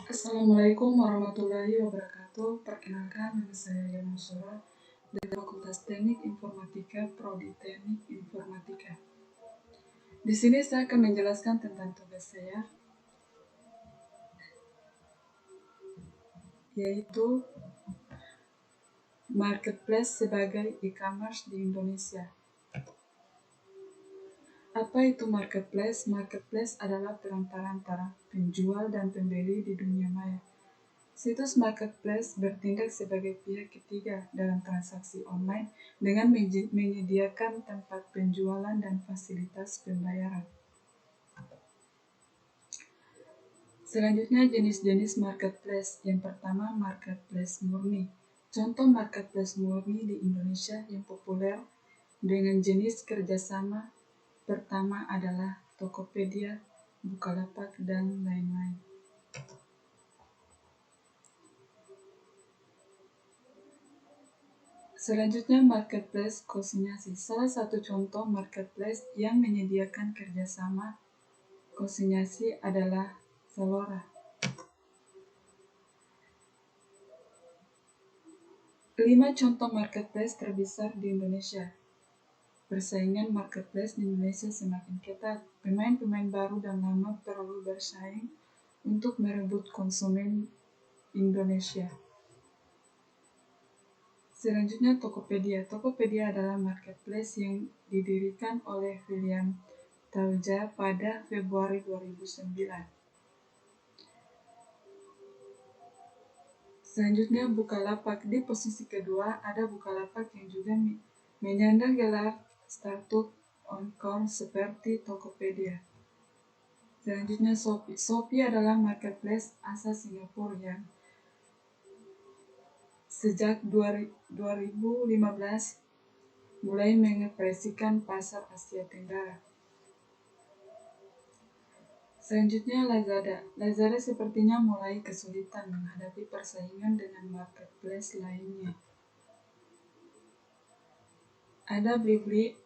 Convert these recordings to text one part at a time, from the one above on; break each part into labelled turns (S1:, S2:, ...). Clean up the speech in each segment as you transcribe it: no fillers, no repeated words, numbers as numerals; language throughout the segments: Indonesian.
S1: Assalamualaikum warahmatullahi wabarakatuh. Perkenalkan, nama saya Yana Sura dari Fakultas Teknik Informatika, Prodi Teknik Informatika. Di sini saya akan menjelaskan tentang tugas saya, yaitu marketplace sebagai e-commerce di Indonesia. Apa itu marketplace? Marketplace adalah perantara antara penjual dan pembeli di dunia maya. Situs marketplace bertindak sebagai pihak ketiga dalam transaksi online dengan menyediakan tempat penjualan dan fasilitas pembayaran. Selanjutnya jenis-jenis marketplace. Yang pertama, marketplace murni. Contoh marketplace murni di Indonesia yang populer dengan jenis kerjasama pertama adalah Tokopedia, Bukalapak, dan lain-lain. Selanjutnya, marketplace konsinyasi. Salah satu contoh marketplace yang menyediakan kerjasama konsinyasi adalah Zalora. 5 contoh marketplace terbesar di Indonesia. Persaingan marketplace di Indonesia semakin ketat. Pemain-pemain baru dan lama perlu bersaing untuk merebut konsumen Indonesia. Selanjutnya, Tokopedia. Tokopedia adalah marketplace yang didirikan oleh William Tauja pada Februari 2009. Selanjutnya, Bukalapak. Di posisi kedua ada Bukalapak yang juga menyandang gelar startup unicorn seperti Tokopedia. Selanjutnya, Shopee. Shopee adalah marketplace asal Singapura yang sejak 2015 mulai mengoperasikan pasar Asia Tenggara. Selanjutnya, Lazada. Lazada sepertinya mulai kesulitan menghadapi persaingan dengan marketplace lainnya. Ada Blibli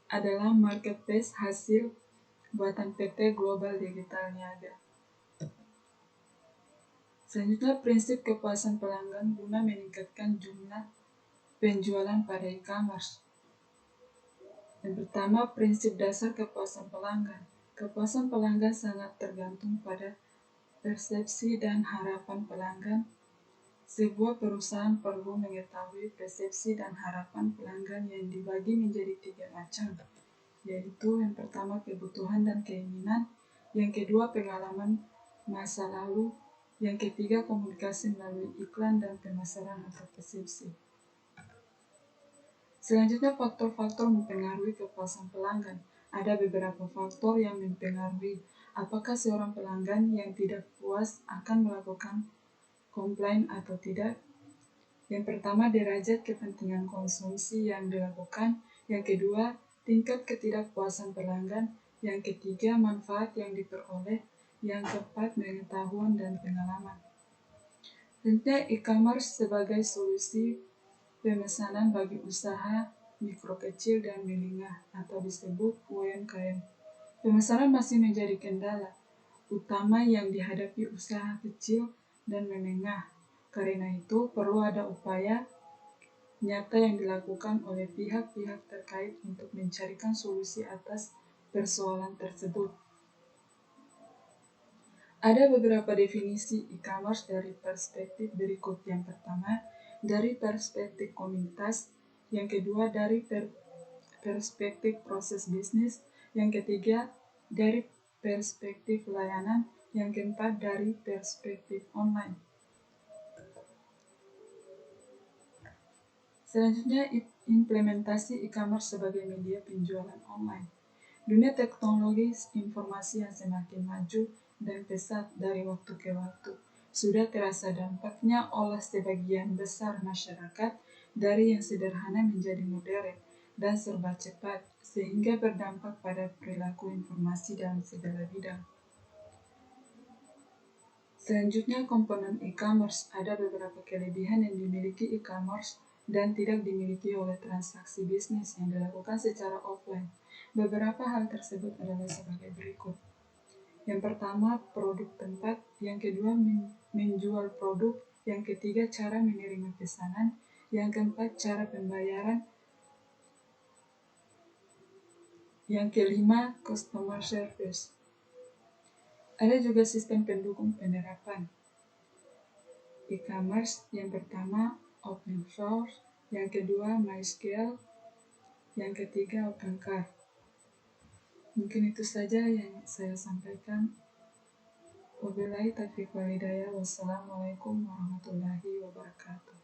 S1: adalah marketplace hasil buatan PT Global Digital Niaga. Selanjutnya, prinsip kepuasan pelanggan guna meningkatkan jumlah penjualan pada e-commerce. Yang pertama, prinsip dasar kepuasan pelanggan. Kepuasan pelanggan sangat tergantung pada persepsi dan harapan pelanggan. Sebuah perusahaan perlu mengetahui persepsi dan harapan pelanggan yang dibagi menjadi 3 macam, yaitu yang pertama kebutuhan dan keinginan, yang kedua pengalaman masa lalu, yang ketiga komunikasi melalui iklan dan pemasaran atau persepsi. Selanjutnya, faktor-faktor mempengaruhi kepuasan pelanggan. Ada beberapa faktor yang mempengaruhi apakah seorang pelanggan yang tidak puas akan melakukan komplain atau tidak. Yang pertama, derajat kepentingan konsumsi yang dilakukan. Yang kedua, tingkat ketidakpuasan pelanggan. Yang ketiga, manfaat yang diperoleh. Yang keempat, pengetahuan dan pengalaman. Tentunya e-commerce sebagai solusi pemesanan bagi usaha mikro kecil dan menengah atau disebut UMKM. Pemesanan masih menjadi kendala utama yang dihadapi usaha kecil dan menengah. Karena itu, perlu ada upaya nyata yang dilakukan oleh pihak-pihak terkait untuk mencarikan solusi atas persoalan tersebut. Ada beberapa definisi e-commerce dari perspektif berikut. Yang pertama, dari perspektif komunitas. Yang kedua, dari perspektif proses bisnis. Yang ketiga, dari perspektif layanan. Yang keempat, dari perspektif online. Selanjutnya, implementasi e-commerce sebagai media penjualan online. Dunia teknologi informasi yang semakin maju dan pesat dari waktu ke waktu sudah terasa dampaknya oleh sebagian besar masyarakat dari yang sederhana menjadi modern dan serba cepat, sehingga berdampak pada perilaku informasi dalam segala bidang. Selanjutnya, komponen e-commerce. Ada beberapa kelebihan yang dimiliki e-commerce dan tidak dimiliki oleh transaksi bisnis yang dilakukan secara offline. Beberapa hal tersebut adalah sebagai berikut. Yang pertama, produk tempat. Yang kedua, menjual produk. Yang ketiga, cara menerima pesanan. Yang keempat, cara pembayaran. Yang kelima, customer service. Ada juga sistem pendukung penerapan. E-commerce, yang pertama open source, yang kedua MySQL, yang ketiga OpenCart. Mungkin itu saja yang saya sampaikan. Wabillahi taufiq wal hidayah. Wassalamualaikum warahmatullahi wabarakatuh.